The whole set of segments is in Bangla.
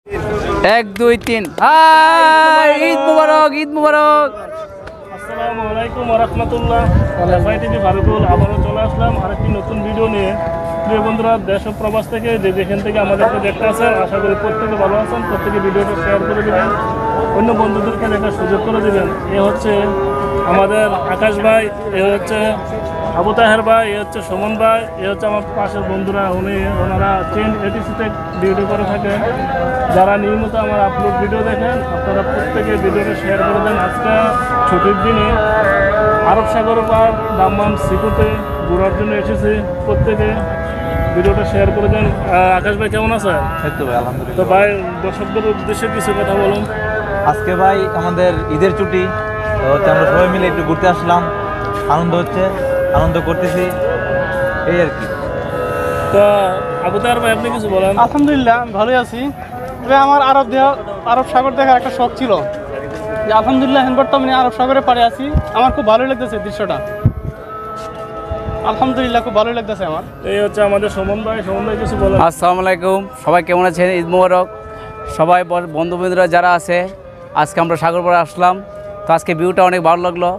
1 2 3 হাই ঈদ মুবারক ঈদ মুবারক। আসসালামু আলাইকুম ওয়া রাহমাতুল্লাহ। এফআই টিভি ভারতুল আবারও চলে আসলাম আরেকটি নতুন ভিডিও নিয়ে। প্রিয় বন্ধুরা, দেশ ও প্রবাস থেকে যেখান থেকে আমাদেরকে দেখতে আছেন, আশা করি প্রত্যেকে ভালো আছেন। প্রত্যেকে ভিডিওটা শেয়ার করে দেবেন, অন্য বন্ধুদেরকে দেখার সুযোগ করে দেবেন। এ হচ্ছে আমাদের আকাশ ভাই, এ হচ্ছে আবু তাহের ভাই, এ হচ্ছে সুমন ভাই, এ হচ্ছে আমার পাশের বন্ধুরা। ওনারা চেন এটিসিতে ভিডিও করে থাকেন। যারা নিয়মিত আমার আপলোড ভিডিও দেখেন, আপনারা প্রত্যেকে ভিডিওটা শেয়ার করে দেন। আজকে ছুটির দিনে আরব সাগর পার দাম্মাম সিকুতে ঘোরার জন্য এসেছি। প্রত্যেকে ভিডিওটা শেয়ার করে দেন। আকাশ ভাই কেমন আছে? তো ভাই আলহামদুলিল্লাহ। তো ভাই, দর্শকদের উদ্দেশ্যে কিছু কথা বলুন। আজকে ভাই আমাদের ঈদের ছুটি, তো হচ্ছে আমরা সবাই মিলে একটু ঘুরতে আসলাম। আনন্দ হচ্ছে, আনন্দ করতেছি, এই আর কি। তো আবু তাহের ভাই, আপনি কিছু বলেন। আলহামদুলিল্লাহ ভালোই আছি। তবে আমার আরব সাগর দেখার একটা শখ ছিল, যে আলহামদুলিল্লাহ এখন বর্তমানে আরব সাগরে পাড়ে আছি। আমার খুব ভালোই লাগতেছে দৃশ্যটা, আলহামদুলিল্লাহ খুব ভালোই লাগতেছে আমার। এই হচ্ছে আমাদের সুমন ভাই। সুমন ভাই কিছু বলেন। আসসালামু আলাইকুম, সবাই কেমন আছেন? ঈদ মুবারক। সবাই বন্ধুবান্ধবরা যারা আছে, আজকে আমরা সাগরপাড়ে আসলাম। তো আজকে ভিউটা অনেক ভালো লাগলো।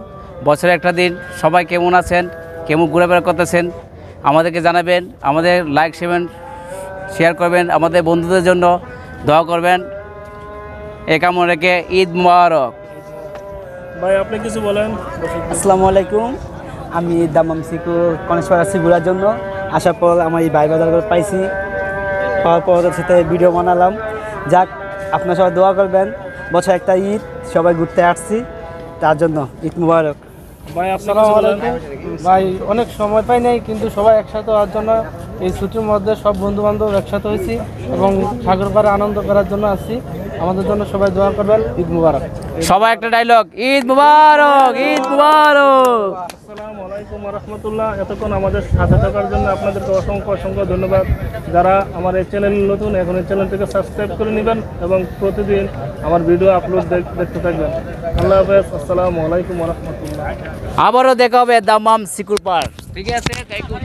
বছরে একটা দিন, সবাই কেমন আছেন, কেমন ঘোরাফেরা করতেছেন আমাদেরকে জানাবেন। আমাদের লাইক শেয়ার করবেন, আমাদের বন্ধুদের জন্য দোয়া করবেন। এ কামনা রেখে ঈদ মুবারক। ভাই আপনি কিছু বলেন। আসসালামু আলাইকুম। আমি দামাম সিকু কনেশ্বর আসছি ঘোরার জন্য। আসার পর আমার এই ভাই বাজার করে পাইছি, পাওয়ার পর ওদের সাথে ভিডিও বানালাম। যাক, আপনারা সবাই দোয়া করবেন। বছর একটা ঈদ, সবাই ঘুরতে আসছি, তার জন্য ঈদ মুবারক। ভাই আপনি আসসালামু কিছু বলেন। আলাইকুম। ভাই অনেক সময় পাই নাই, কিন্তু সবাই একসাথে হওয়ার জন্য এই ছুটির মধ্যে সব বন্ধু বান্ধব একসাথে হয়েছি এবং সাগর পাড়ে আনন্দ করার জন্য আসছি। আমাদের জন্য সবাই দোয়া করবেন। ঈদ মুবারক। সবাই একটা ডায়লগ, ঈদ মুবারক ঈদ মুবারক। আসসালামু আলাইকুম ওয়া রাহমাতুল্লাহ। এতক্ষণ আমাদের সাথে থাকার জন্য আপনাদেরকে অসংখ্য অসংখ্য ধন্যবাদ। যারা আমার এই চ্যানেল নতুন, এখন এই চ্যানেলটিকে সাবস্ক্রাইব করে নেবেন এবং প্রতিদিন আমার ভিডিও আপলোড দেখতে থাকবেন। আল্লাহ হাফেজ। আসসালামু আলাইকুম ওয়া রাহমাতুল্লাহ। আবারও দেখা হবে দাম্মাম সিকুর পার। ঠিক আছে, থ্যাংক ইউ।